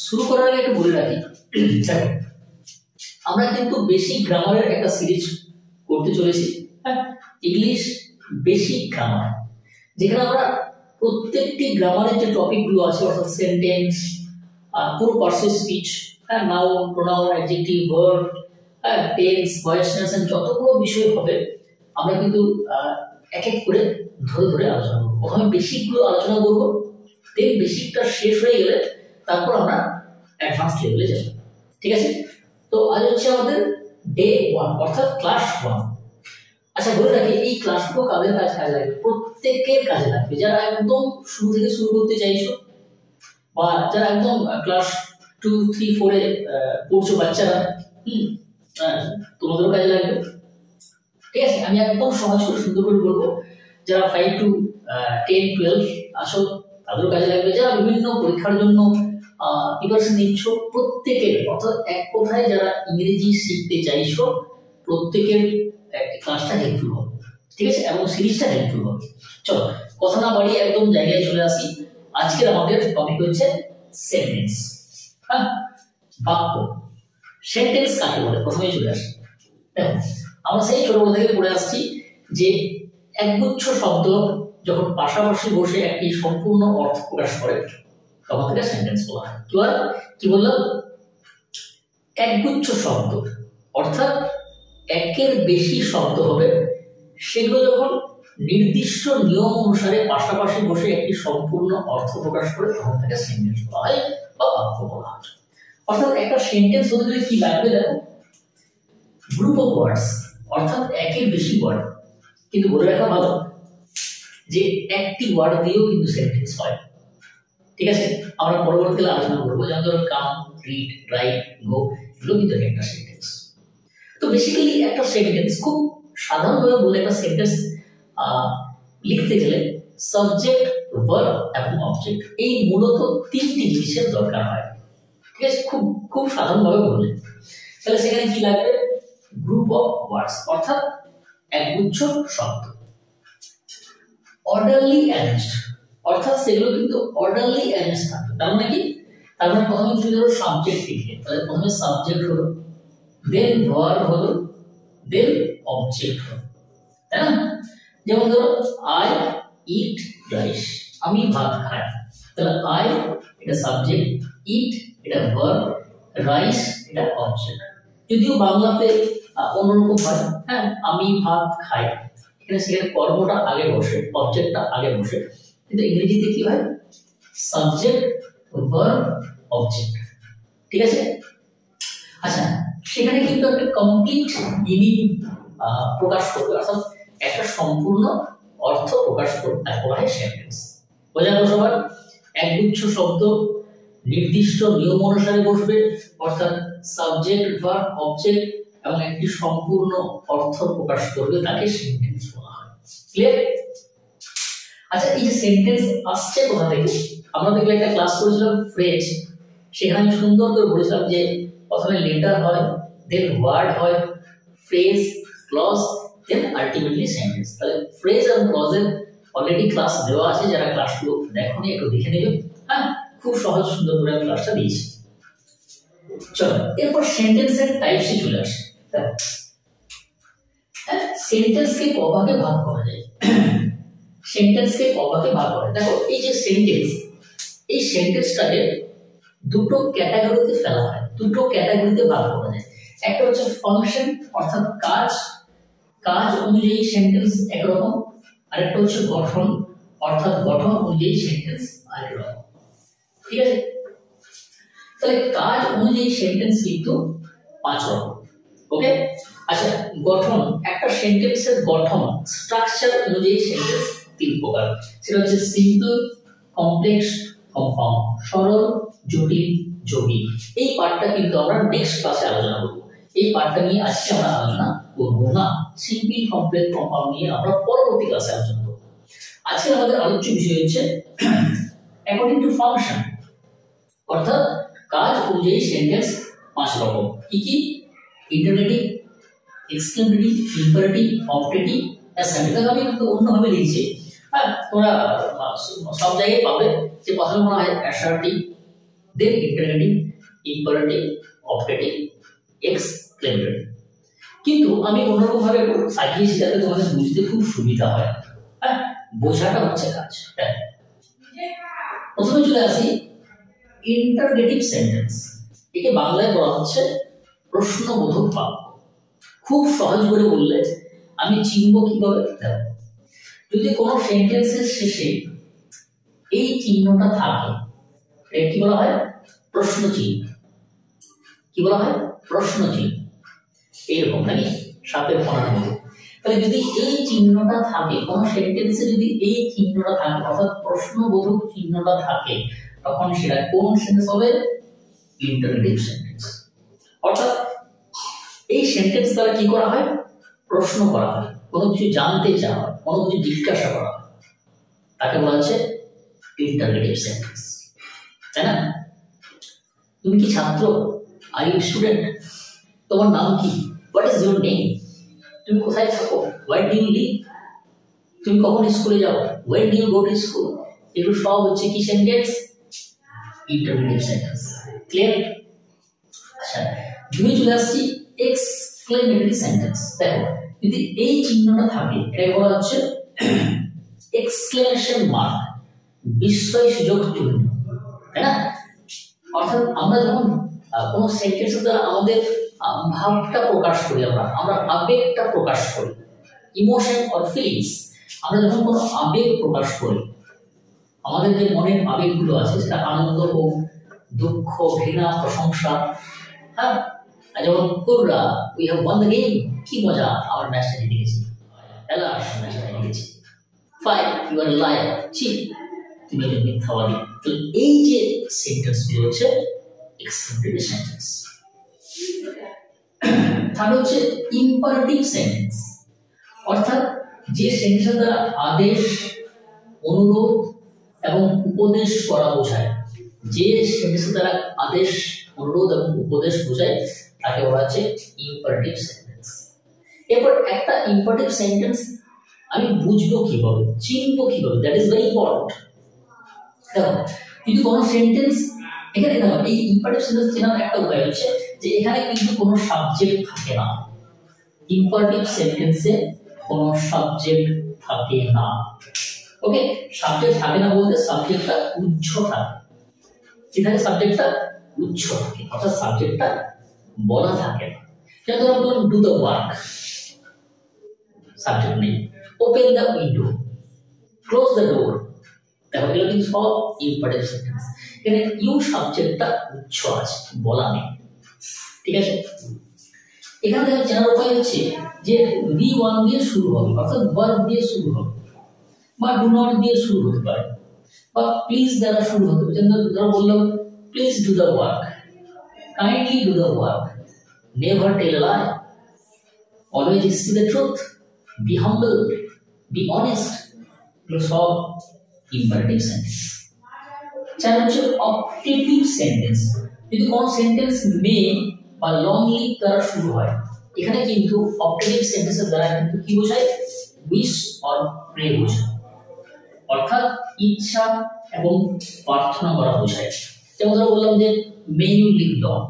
শুরু করার আগে একটু বলে রাখি, আমরা কিন্তু বেসিক গ্রামারের একটা সিরিজ করতে চলেছি, হ্যাঁ, ইংলিশ বেসিক গ্রামার, যেখানে আমরা প্রত্যেকটি গ্রামারের যে টপিকগুলো আছে অর্থাৎ সেন্টেন্স, পুরো পার্সেস স্পিচ, হ্যাঁ, নাউন, প্রোনাউন, অ্যাডজেক্টিভ, ভার্ব, হ্যাঁ, টেন্স, ভয়েস ট্রান্সলেশন, যতগুলো বিষয় হবে আমরা কিন্তু এক এক করে ধরে ধরে আলোচনা করবো। প্রথমে বেসিকগুলো আলোচনা করবো, দেন বেসিকটা শেষ হয়ে গেলে তারপর আমরা অ্যাডভান্স লেভেলে যাব। ঠিক আছে? তো আজ হচ্ছে আমাদের ডে 1 অর্থাৎ ক্লাস 1। আচ্ছা, বলে রাখি এই ক্লাসগুলো কাদের কাজে লাগবে? প্রত্যেকের কাজে লাগবে। যারা একদম শুরু থেকে শুরু করতে চাইছো, বা যারা একদম ক্লাস 2, 3, 4 এ পড়ছো বাচ্চারা, তোমাদেরও কাজে লাগবে। ঠিক আছে? আমি একদম সহজ করে সুন্দর করে বলবো। যারা 5 to 10, 12 আসো তাদেরও কাজে লাগবে। যারা বিভিন্ন পরীক্ষার জন্য প্রিপারেশন নিচ্ছ, প্রত্যেকের, অর্থাৎ এক কথায় যারা ইংরেজি শিখতে চাইছো প্রত্যেকের ক্লাসটা হেল্পফুল হবে। ঠিক আছে? এবং সিরিজটা হেল্পফুল হবে। চলো কথা না বাড়িয়ে একদম জায়গায় চলে আসি। আজকের আমাদের টপিক হচ্ছে সেন্টেন্স, হ্যাঁ, বাক্য। সেন্টেন্স কাকে বলে প্রথমে চলে আসি। দেখো, আমরা সেই ছোটবেলা থেকে পড়ে আসছি যে একগুচ্ছ শব্দ যখন পাশাপাশি বসে একটি সম্পূর্ণ অর্থ প্রকাশ করে তখন থেকে সেন্টেন্স বলা হয়। কি বললাম? একগুচ্ছ শব্দ অর্থাৎ একের বেশি শব্দ হবে, সেগুলো যখন নির্দিষ্ট নিয়ম অনুসারে পাশাপাশি বসে একটি সম্পূর্ণ অর্থ প্রকাশ করে তখন থেকে সেন্টেন্স বলা হয় বা বাক্য বলা হয়। অর্থাৎ একটা সেন্টেন্স হতে গেলে কি লাগবে? দেখো, গ্রুপ অফ ওয়ার্ডস অর্থাৎ একের বেশি ওয়ার্ড। কিন্তু বলে রাখা ভালো যে একটি ওয়ার্ড দিয়েও কিন্তু সেন্টেন্স হয়। ঠিক আছে? আমরা পরবর্তীতে আলোচনা করবো, যেমন ধরো কাম, রিড, রাইট, গো, এগুলো কিন্তু একটা সেন্টেন্স। তো বেসিক্যালি একটা সেন্টেন্স খুব সাধারণভাবে বলে একটা সেন্টেন্স লিখতে গেলে সাবজেক্ট, ভার্ব এবং অবজেক্ট, এই মূলত তিনটি জিনিসের দরকার হয়। ঠিক আছে? খুব খুব সাধারণভাবে বললে তাহলে সেখানে কি লাগবে? গ্রুপ অফ ওয়ার্ডস অর্থাৎ একগুচ্ছ শব্দ। অর্ডারলি অ্যারেঞ্জড অর্থাৎ সেগুলো কিন্তু অর্ডারলি অ্যারেঞ্জ থাকবে। তার মানে কি? তার মানে প্রথমে তুমি ধরো সাবজেক্ট লিখলে, তাহলে প্রথমে সাবজেক্ট হলো, দেন ভার্ব হলো, দেন অবজেক্ট হলো, তাই না? যেমন ধরো আই ইট রাইস, আমি ভাত খাই, তাহলে আই এটা সাবজেক্ট, ইট এটা ভার্ব, রাইস এটা অবজেক্ট। যদিও বাংলাতে অন্যরকম হয়, হ্যাঁ, আমি ভাত খাই, এখানে সেখানে কর্মটা আগে বসে, অবজেক্টটা আগে বসে, কিন্তু ইংরেজিতে কি হয়? Subject, verb, object. ঠিক আছে? আচ্ছা, সেখানে কিন্তু একটা কমপ্লিট মিনিং প্রকাশ করবে, অর্থাৎ একটা সম্পূর্ণ অর্থ প্রকাশ করবে, তারপর হয় সেন্টেন্স। বোঝা গেল সবার? একগুচ্ছ শব্দ নির্দিষ্ট নিয়ম অনুসারে বসবে, অর্থাৎ সাবজেক্ট, ভার্ব, অবজেক্ট, এবং একটি সম্পূর্ণ অর্থ প্রকাশ করবে, তাকে সেন্টেন্স বলা হয়। ক্লিয়ার? আচ্ছা, এই যে সেন্টেন্স আসছে কোথা থেকে? আমরা দেখলে একটা ক্লাস করেছিলাম ফ্রেজ, সেখানে আমি সুন্দর করে বলেছিলাম যে প্রথমে লেটার হয়, দেন ওয়ার্ড হয়, phrase, clause, then ultimately sentence. তাহলে ফ্রেজ এবং ক্লজের অলরেডি ক্লাস দেওয়া আছে, যারা ক্লাসগুলো দেখোনি একটু দেখে নেবে। হ্যাঁ, খুব সহজ সুন্দর করে আমি ক্লাসটা দিয়েছি। চলো এরপর সেন্টেন্সের টাইপসে চলে আসে। সেন্টেন্সকে কভাগে ভাগ করা যায়। সেন্টেন্সকে কভাগে ভাগ করা, দেখো এই যে সেন্টেন্স, এই সেন্টেন্সটাকে দুটো ক্যাটাগরিতে ফেলা হয়, দুটো ক্যাটাগরিতে ভাগ করা যায়। একটা হচ্ছে ফাংশন অর্থাৎ কাজ, কাজ অনুযায়ী সেন্টেন্স একরকম, আর একটা হচ্ছে গঠন অর্থাৎ গঠন অনুযায়ী সেন্টেন্স আরেক রকম। ঠিক আছে? তাহলে কাজ অনুযায়ী সেন্টেন্স কিন্তু 5 রকম। ওকে? আচ্ছা, গঠন, একটা সেন্টেন্সের গঠন স্ট্রাকচার অনুযায়ী সেন্টেন্স 3 প্রকার। সেটা হচ্ছে সিম্পল, কমপ্লেক্স, কম্পাউন্ড, সরল, জটিল, যৌগিক। এই পার্টটা কিন্তু আমরা নেক্সট ক্লাসে আলোচনা করব। এই পার্টটা নিয়ে আজকে আমরা আলোচনা করব না। সিম্পল, কমপ্লেক্স, কম্পাউন্ড নিয়ে আমরা পরবর্তী ক্লাসে আলোচনা করব। আজকে আমাদের আলোচ্য বিষয় হচ্ছে অ্যাকর্ডিং টু ফাংশন, অর্থাৎ কাজ অনুযায়ী সেন্টেন্স 5 রকম। কি কি? Interrogative, exclamatory, imperative, objective, assertive. আমি কিন্তু অন্যভাবে লিখছি, হ্যাঁ, তোমরা সব জায়গায় পাবে যে প্রথমে বলা হয় অ্যাসার্টিভ, দেন ইন্টারগেটিভ, ইম্পারেটিভ, অবজেক্টিভ, এক্সক্লেমেটরি। কিন্তু আমি অন্যরকম ভাবে সাজিয়েছি যাতে তোমাদের বুঝতে খুব সুবিধা হয়। হ্যাঁ, বোঝাটা হচ্ছে কাজ। হ্যাঁ, প্রথমে চলে আসি ইন্টারগেটিভ সেন্টেন্স। একে বাংলায় বলা হচ্ছে প্রশ্নবোধক বাক্য। খুব সহজ করে বললে আমি চিনব কিভাবে? দেখো, যদি কোনো সেন্টেন্সের শেষে এই চিহ্নটা থাকে, এটা কি বলা হয়? প্রশ্ন চিহ্ন। কি বলা হয়? প্রশ্ন চিহ্ন। এইরকম নাকি সাপের ফোনার মতো। তাহলে যদি এই চিহ্নটা থাকে কোনো সেন্টেন্সে, যদি এই চিহ্নটা থাকে অর্থাৎ প্রশ্নবোধক চিহ্নটা থাকে, তখন সেটা কোন সেন্টেন্স হবে? Interrogative sentence. অর্থাৎ এই সেন্টেন্স দ্বারা কি করা হয়? প্রশ্ন করা হয়, কোনো কিছু জানতে চাওয়া হয়, কোনো কিছু জিজ্ঞাসা করা হয়, তাকে বলা হচ্ছে ইন্টারগেটিভ সেন্টেন্স। তাই না? তুমি কি ছাত্র? Are you student? তোমার নাম কি? What is your name? তুমি কোথায় থাকো? Where do you live? তুমি কখন স্কুলে যাও? When do you go to school? এগুলো সব হচ্ছে কি সেন্টেন্স? Interrogative sentence. ক্লিয়ার? আচ্ছা, তুমি চলে আসছি এক্সক্লেমেটরি সেন্টেন্স। দেখো, যদি এই চিহ্নটা থাকে এটাকে বলা হচ্ছে এক্সক্লেমেশন মার্ক, বিস্ময়সূচক চিহ্ন। তাই না? অর্থাৎ আমরা যখন কোনো সেন্টেন্সের দ্বারা আমাদের ভাবটা প্রকাশ করি, আমরা আবেগটা প্রকাশ করি, ইমোশন অর ফিলিংস, আমরা যখন কোনো আবেগ প্রকাশ করি, আমাদের যে মনের আবেগগুলো আছে সেটা আনন্দ হোক, দুঃখ, ঘৃণা, প্রশংসা। হ্যাঁ, যেমন কুররা, we have won the game, কি মজা, আমার ম্যাচটা জিতে গেছি, এলাস ম্যাচটা জিতে গেছি। Fine, you are liar, cheat, তুমি একজন মিথ্যাবাদী। তো এই যে সেন্টেন্সগুলো হচ্ছে এক্সক্লেমেটরি সেন্টেন্স। তাহলে হচ্ছে ইম্পারেটিভ সেন্টেন্স, অর্থাৎ যে সেন্টেন্সের দ্বারা আদেশ, অনুরোধ এবং উপদেশ করা বোঝায়, যে সেন্টেন্সের দ্বারা আদেশ, অনুরোধ এবং উপদেশ বোঝায় তাকে বলা হচ্ছে ইম্পারেটিভ সেন্টেন্স। এরপর একটা ইম্পারেটিভ সেন্টেন্স আমি বুঝবো কিভাবে, চিনবো কিভাবে, দ্যাট ইজ ভেরি ইম্পর্টেন্ট। দেখো, যদি কোনো সেন্টেন্স এখানে, দেখো এই ইম্পারেটিভ সেন্টেন্স চেনার একটা উপায় হচ্ছে যে এখানে কিন্তু কোনো সাবজেক্ট থাকে না। ইম্পারেটিভ সেন্টেন্সে কোনো সাবজেক্ট থাকে না। ওকে, সাবজেক্ট থাকে না বলতে সাবজেক্টটা উচ্চ থাকে। কি থাকে? সাবজেক্টটা উচ্চ থাকে, অর্থাৎ সাবজেক্টটা বলা থাকে না। যেমন ধরো বললাম ডু দ্য ওয়ার্ক, সাবজেক্ট নেই। Open the window, close the door, দেখো এগুলো কিন্তু সব ইম্পারেটিভ সেন্টেন্স। এখানে ইউ সাবজেক্টটা উচ্চ আছে, বলা নেই। ঠিক আছে? এখান থেকে চেনার উপায় হচ্ছে যে V1 দিয়ে শুরু হবে, অর্থাৎ ভার্ব দিয়ে শুরু হবে, বা ডু নট দিয়ে শুরু হতে পারে, বা প্লিজ দ্বারা শুরু হতে পারে। যেমন ধরো বললাম please do the work, kindly do the work, never tell a lie, always speak the truth, be humble, be honest. এগুলো সব ইম্পারেটিভ সেন্টেন্স। চার হচ্ছে অবজেক্টিভ সেন্টেন্স। যদি কোন সেন্টেন্স মে বা লংলি দ্বারা শুরু হয়, এখানে কিন্তু অবজেক্টিভ সেন্টেন্সের দ্বারা কিন্তু কি বোঝায়? উইশ অর প্রে বোঝায়, অর্থাৎ ইচ্ছা এবং প্রার্থনা করা বোঝায়। যেমন ধরো বললাম যে মে ইউ লিভ লং,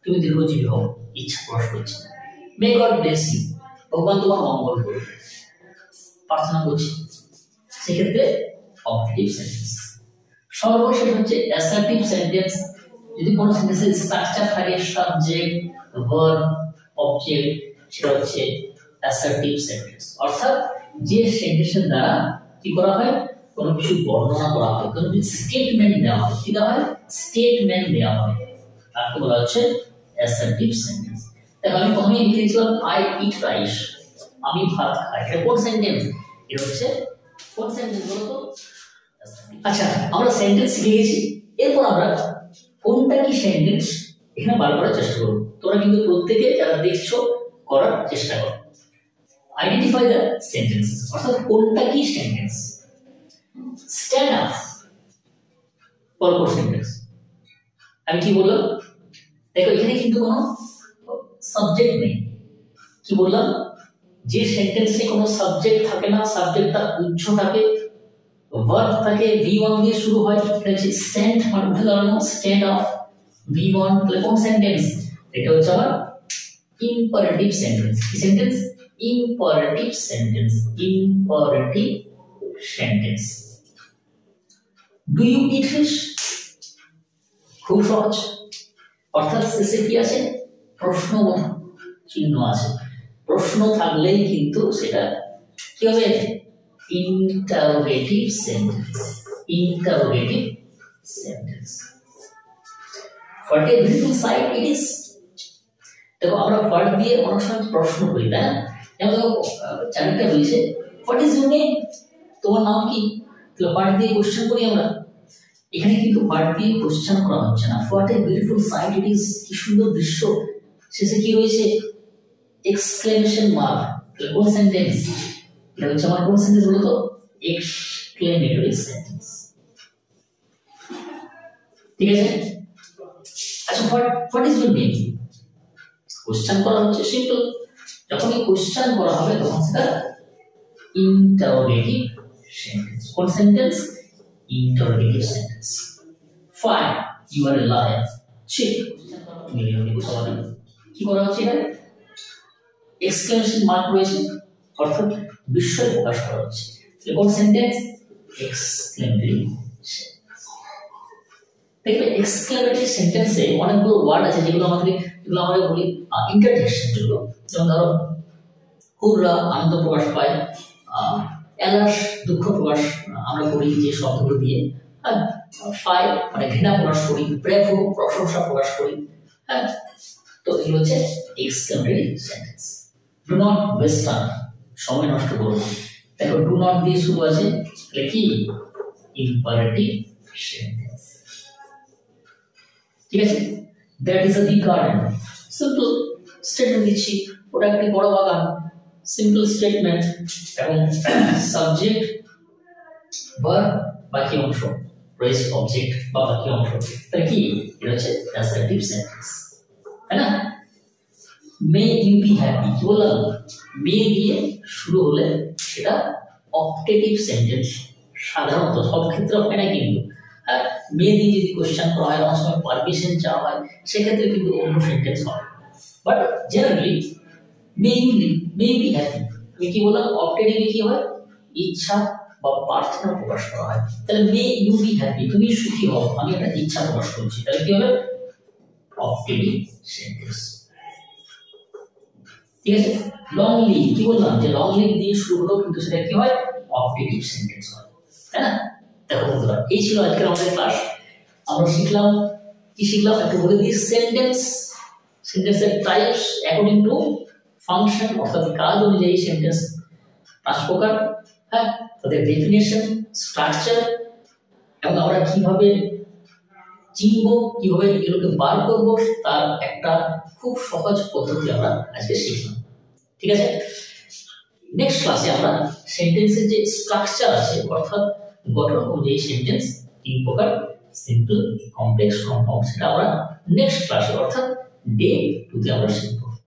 তুমি দীর্ঘজীবী হও, ইচ্ছা প্রকাশ করছি। মে গড ব্লেস ইউ, ভগবান তোমার মঙ্গল করুন, প্রার্থনা করছি। সেক্ষেত্রে অবজেক্টিভ সেন্টেন্স। সর্বশেষ হচ্ছে অ্যাসার্টিভ সেন্টেন্স। যদি কোনো সেন্টেন্সের স্ট্রাকচার থাকে, সাবজেক্ট, ভার্ব, অবজেক্ট, সেটা হচ্ছে অ্যাসার্টিভ সেন্টেন্স। অর্থাৎ যে সেন্টেন্সের দ্বারা কি করা হয়? কোনো কিছু বর্ণনা করা হয়, কোনো কিছু স্টেটমেন্ট দেওয়া হয়। কি দেওয়া হয়? স্টেটমেন্ট দেওয়া হয়, তাকে বলা হচ্ছে অ্যাসার্টিভ সেন্টেন্স। দেখো, আমি প্রথমে লিখেছিলাম আই ইট রাইস, আমি ভাত খাই। এটা কোন সেন্টেন্স? এটা হচ্ছে কোন সেন্টেন্স বলো তো? আচ্ছা, আমরা সেন্টেন্স শিখে গেছি। এরপর আমরা কোনটা কি সেন্টেন্স এখানে বার করার চেষ্টা করব। তোমরা কিন্তু প্রত্যেকে যারা দেখছো করার চেষ্টা করো। আইডেন্টিফাই দ্য সেন্টেন্সেস, অর্থাৎ কোনটা কি সেন্টেন্স। স্ট্যান্ড আপ, পরপর সেন্টেন্স। আমি কি বললাম? দেখো, এখানে কিন্তু কোনো সাবজেক্ট নেই। কি বললাম? যে সেন্টেন্সে কোনো সাবজেক্ট থাকে না, সাবজেক্টটা উচ্চ থাকে, ভার্ব থাকে V1 দিয়ে শুরু হয়, এটা হচ্ছে স্ট্যান্ড মানে উঠে দাঁড়ানো, স্ট্যান্ড আপ V1। তাহলে কোন সেন্টেন্স? এটা হচ্ছে আমার ইম্পারেটিভ সেন্টেন্স। কি sentence? Imperative sentence. Imperative sentence. Do you eat fish? খুব সহজ, অর্থাৎ শেষে কি আছে? প্রশ্নবোধক চিহ্ন আছে। প্রশ্ন থাকলেই কিন্তু সেটা কি হবে? Interrogative sentence. Interrogative sentence. What a beautiful sight it is. দেখো আমরা হোয়াট দিয়ে অনেক সময় প্রশ্ন করি, তাই না? যেমন দেখো চ্যাপ্টারটা বলেছে হোয়াট ইজ ইউর নেম? তোমার নাম কি? তাহলে হোয়াট দিয়ে কোশ্চেন করি আমরা। এখানে কিন্তু হোয়াট দিয়ে কোশ্চেন করা হচ্ছে না। What a beautiful sight it is, কি সুন্দর দৃশ্য। শেষে কি রয়েছে? Exclamation mark. তাহলে কোন সেন্টেন্স? এটা হচ্ছে আমার কোন সেন্টেন্স বলো তো? Exclamatory sentence. ঠিক আছে? আচ্ছা what is your name? Question করা হচ্ছে, সিম্পল। যখন এই কোশ্চেন করা হবে তখন সেটা ইন্টারোগেটিভ সেন্টেন্স। কোন sentence? Interrogative sentence. Fine, you are a liar. ঠিক, তুমি লিখে সবাই কি করা হচ্ছে? এখানে এক্সক্লেমেশন মার্ক রয়েছে, অর্থাৎ বিস্ময় প্রকাশ করা হচ্ছে। কোন সেন্টেন্স? Exclamatory sentence. দেখবে এক্সক্লেমেটরি সেন্টেন্সে অনেকগুলো ওয়ার্ড আছে যেগুলো আমরা বলি ইন্টারজেকশন। যেগুলো যেমন ধরো হুররা আনন্দ প্রকাশ পায়, এলাস দুঃখ প্রকাশ আমরা করি যে শব্দগুলো দিয়ে, হ্যাঁ। ফাই মানে ঘৃণা প্রকাশ করি, ব্রেভো প্রশংসা প্রকাশ করি, হ্যাঁ। তো এগুলো হচ্ছে exclamatory sentence. Do not waste time, সময় নষ্ট করো না। দেখো ডু নট দিয়ে শুরু আছে, তাহলে কি? Imperative sentence. ঠিক আছে? That is a big garden. Simple statement দিচ্ছি, ওটা একটি বড় বাগান। Simple statement. এবং সাবজেক্ট ভার্ব বাকি অংশ রয়েছে অবজেক্ট বা বাকি অংশ, তাহলে কি? এটা হচ্ছে অ্যাসার্টিভ সেন্টেন্স, তাই না? মে ইউ বি হ্যাপি, কি বললাম? মে দিয়ে শুরু হলে সেটা অপটেটিভ সেন্টেন্স। সাধারণত সব ক্ষেত্রে হয় না কিন্তু, হ্যাঁ। মে দিয়ে যদি কোশ্চেন করা হয়, অনেক সময় পারমিশন চাওয়া হয়, সেক্ষেত্রে কিন্তু অন্য সেন্টেন্স হয়। But generally may be happy, আমি কি বললাম? অপটেটিভে কি হয়? ইচ্ছা বা প্রার্থনা প্রকাশ করা হয়। তাহলে মে ইউ বি হ্যাপি, তুমি সুখী হও, আমি একটা ইচ্ছা প্রকাশ করছি, তাহলে কি হবে? Optative sentence. ঠিক আছে? লং লিভ, কি বললাম? যে লং লিভ দিয়ে শুরু হলো কিন্তু সেটা কি হয়? অপটেটিভ সেন্টেন্স হয়, তাই না? দেখো বন্ধুরা, এই ছিল আজকের আমাদের ক্লাস। আমরা শিখলাম কি শিখলাম একটু বলে দিই। সেন্টেন্সের টাইপস অ্যাকর্ডিং টু ফাংশন, অর্থাৎ কাজ অনুযায়ী সেন্টেন্স 5 প্রকার, হ্যাঁ। তাদের ডেফিনেশন, স্ট্রাকচার, এবং আমরা কিভাবে চিনব, কিভাবে এগুলোকে বার করব, তার একটা খুব সহজ পদ্ধতি আমরা আজকে শিখলাম। ঠিক আছে? নেক্সট ক্লাসে আমরা সেন্টেন্সের যে স্ট্রাকচার আছে, অর্থাৎ গঠন অনুযায়ী সেন্টেন্স 3 প্রকার, সিম্পল, কমপ্লেক্স, কম্পাউন্ড, সেটা আমরা নেক্সট ক্লাসে অর্থাৎ ডে 2 তে আমরা শিখব।